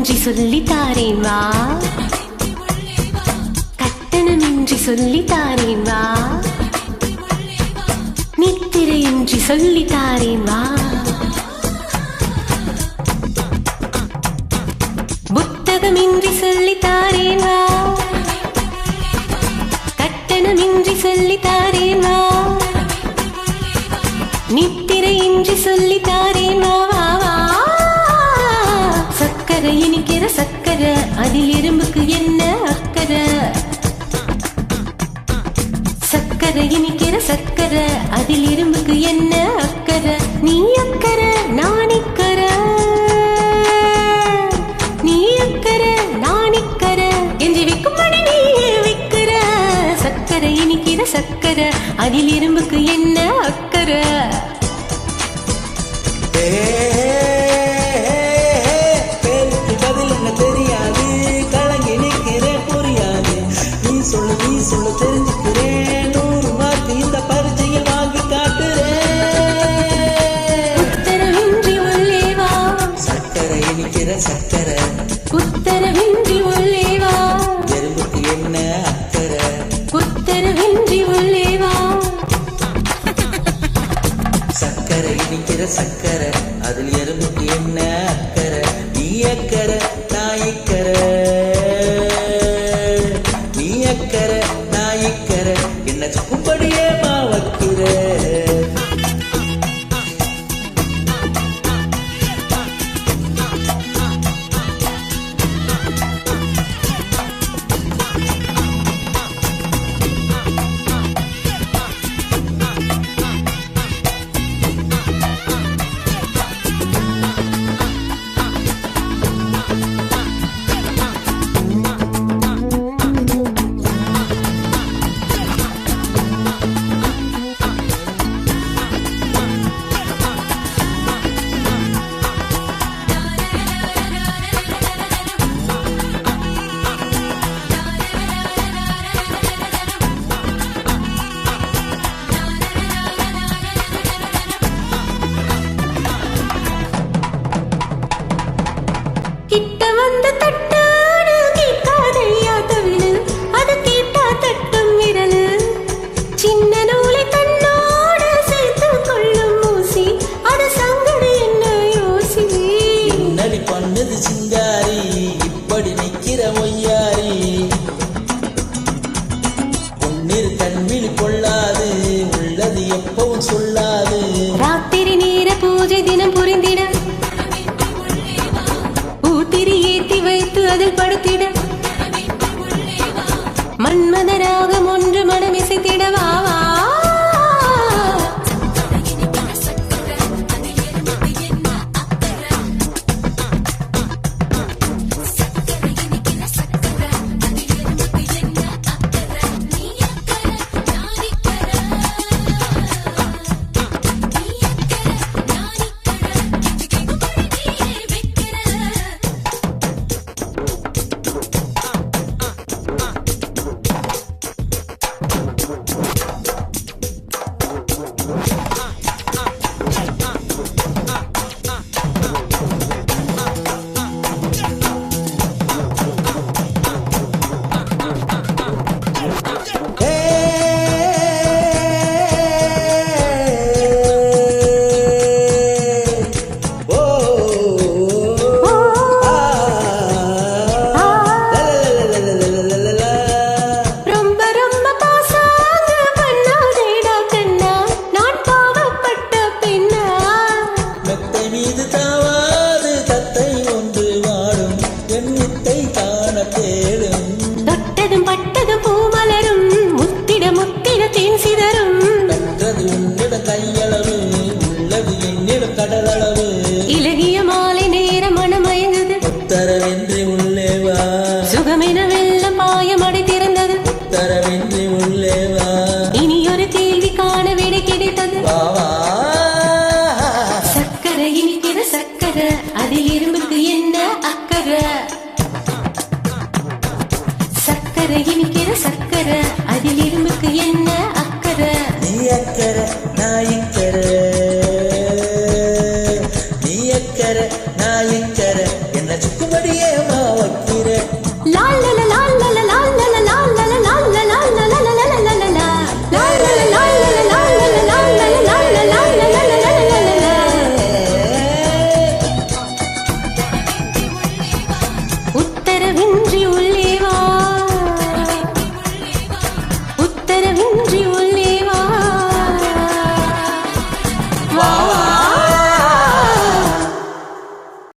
கட்டணமின்றி சொல்லி தாரேன் வா, கட்டணமின்றி சொல்லி தாரேன் வா, நித்திரையின்றி சொல்லி தாரேன் வா, புத்தகமின்றி சொல்லி தாரேன் வா, கட்டணமின்றி சொல்லி தாரேன் வா, நித்திரையின்றி சொல்லி தாரேன் வா வா வா. சக்கரை இனிக்கிற சக்கரை, அதில் எறும்புக்கு என்ன அக்கறை? சக்கரை இனிக்கிற சக்கரை, அதில் எறும்புக்கு என்ன அக்கறை? நீ அக்கறை நான் இக்கறை, நீ அக்கறை நான் இக்கறை என்று விற்கும்படி நீ விற்கிற. சக்கரை இனிக்கிற சக்கரை, அதில் எறும்புக்கு என்ன அக்கறை? பேருக்கு பதில் என்ன தெரியாது, கலங்கி நிற்கிறேன் புரியாது. நீ சொல்லு தெரிஞ்சுக்கிறேன், 100 மார்க் இந்த பரீட்சையில் வாங்கி காட்டுறேன். உத்தரவின்றி உள்ளே வா, சக்கரை இனிக்கிற சக்கரை, உத்தரவின்றி உள்ளே வா, எறும்புக்கு என்ன அக்கறை? உத்தரவின்றி உள்ளே வா. சக்கரை இனிக்கிற சக்கரை, அதில் எறும்புக்கு என்ன அக்கறை? நீ அக்கறை நான் இக்கறை, நீ அக்கறை நான் இக்கறை, என்ன சுக்கும்படியே மாவக்கிற. கிட்ட வந்து தட்டாடு கேட்காதையா தவிழு, அது கேட்டா தட்டும் விரலு. சின்ன நூலை தன்னோடு சேர்த்து கொள்ளும் ஊசி, அது சங்கடு என்ன யோசி. என்னடி பண்ணுது சிங்காரி, இப்படி நிக்கிற ஒய்யாரி. பொன்னிரு கண்விழி கொள்ளாது, உள்ளது எப்பவும் சொல்லாது. ராத்திரி நேர பூஜை தினம் புரிந்திட, பூத்திரி ஏத்தி வைத்து அதில் படுத்திட, மன்மதராகம் ஒன்று மனம் இசைத்திட வா வா. இலகிய மாலை நேரம் மனமயங்குது, உத்தரவின்றி உள்ளே வா. சுகமென வெள்ளம் மாயமடை திறந்தது, உத்தரவின்றி உள்ளே வா. இனி ஒரு கேள்வி காண விடை கிடைத்தது. சக்கரை இனிக்கிற சக்கரை, அதில் எறும்புக்கு என்ன அக்கறை? சக்கரை இனிக்கிற சக்கரை, அதில் எறும்புக்கு என்ன அக்கறை? நீ அக்கறை நான் இக்கறை, நீ அக்கறை நான் இக்கறை, என்ன சுக்குமடியே நிலவின்றி உலா